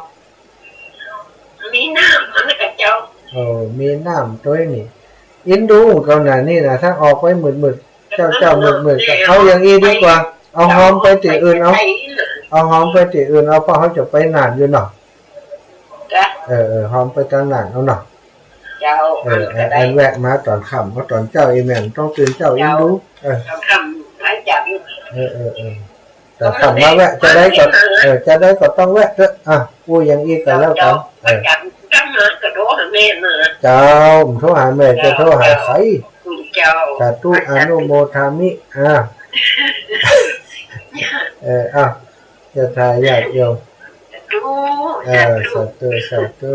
มีน้ำมันกับเจ้ามีน้ำด้วยนี่อินดูเกาหนานี่นะถ้าออกไปมืดเจ้ามืดเอาอย่างนี้ดีกว่าเอาหอมไปตีอื่นเอาหอมไปตีอื่นเอาเพราะเขาจะไปนานอยู่เนาะหอมไปทางนานเอาเนาะไอ้แวะมาตอนค่ำเพราะตอนเจ้าอีแมนต้องตื่นเจ้าอินดูตอนค่ำหายจับแต่ค่ำมาแวะจะได้ก็ต้องแวะด้วยพูดอย่างนี้กันแล้วกันเจ้าโทรหาแม่จะโทรหาใครสาธุอนุโมทามิจะทายญาติโยมสาธุ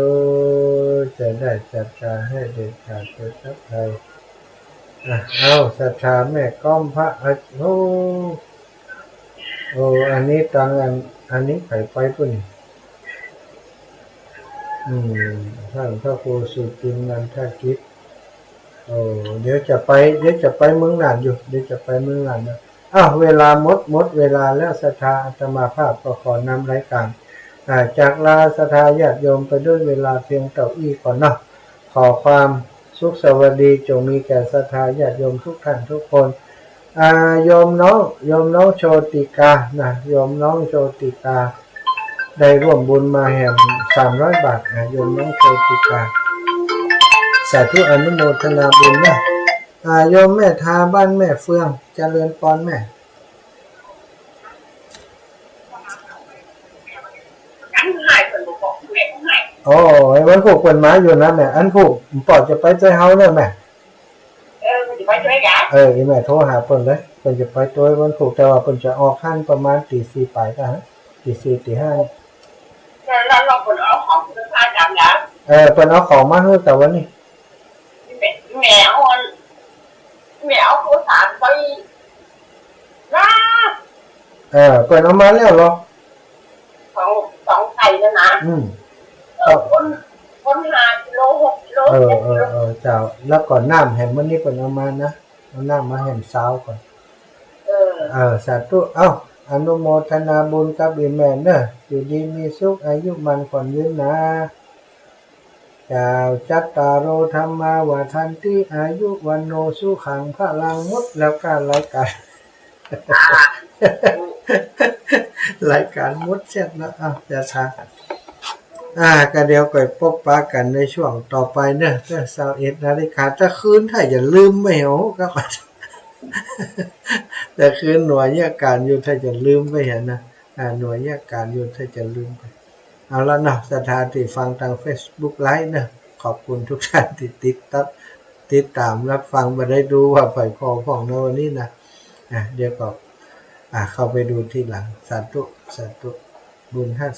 จะได้จัดการให้เด็กขาดเกิดทับไทยศรัทธาแม่ก้อมพระอันนี้ตังอันนี้ไปปุ่นท่านพระครูสุจินนันทกิจเดี๋ยวจะไปเมืองน่านอยู่เดี๋ยวจะไปเมืองน่านนะ เวลาหมดเวลาแล้วศรัทธาอาตมาภาพก็ขอนำรายการจากลาศรัทธาญาติโยมไปด้วยเวลาเพียงเท่านี้ก่อนเนาะขอความสุขสวัสดีจงมีแก่ศรัทธาญาติโยมทุกท่านทุกคนโยมน้องโชติกานะโยมน้องโชติกาได้ร่วมบุญมาแห่ง300 บาทโยมน้องโชติกาสาธุอนุโมทนาบุญนะโยมแม่ทาบ้านแม่เฟืองเจริญพรแม่โอ้ยมันผูกเป็นไม้อยู่นะแม่อันผูกปอดจะไปใจเฮาเนี่ยแม่มันจะไปช่วยกันแม่โทรหาเพิ่นเลยเพิ่นจะไปตัวมันผูกแต่ว่าเพิ่นจะออกขั้นประมาณตี4ไปก็ฮะตี4ตี5แล้วเราเพิ่นเอาของเพิ่นพาจำแล้วเพิ่นเอาของมาให้แต่วันนี้แมวโทรศัพท์ไปนะเพิ่นเอามาแล้วหรอสองไข่นะคน5 กิโล 6 กิโลเจ้าแล้วก่อนน้ำแห่งมันนี่เพิ่นเอามานะเอาน้ำมาแห่งเช้าก่อนสาธุอนุโมทนาบุญกับอีแม่เนอะอยู่ดีมีสุขอายุมันขวัญยืนนะเจ้าจัตตารโอธรรมาวาทันติอายุวันโนสุขังพลังมุดแล้วการรายการมุดเสร็จแล้วจะทางก็เดี๋ยวก็พบปะกันในช่วงต่อไปเนอะ21 นาฬิกาถ้าคืนถ้าอย่าลืมไม่เอาครับแต่คืนหน่วยราชการอยู่ถ้าจะลืมไปเห็นนะหน่วยราชการอยู่ถ้าจะลืมไปเอาละเนาะสถานที่ฟังทาง Facebook ไลฟ์นะขอบคุณทุกท่านที่ติดตามรับฟังมาได้ดูว่าไผ่คอของในวันนี้นะเดี๋ยวก็เข้าไปดูที่หลังสาธุบุญท่าน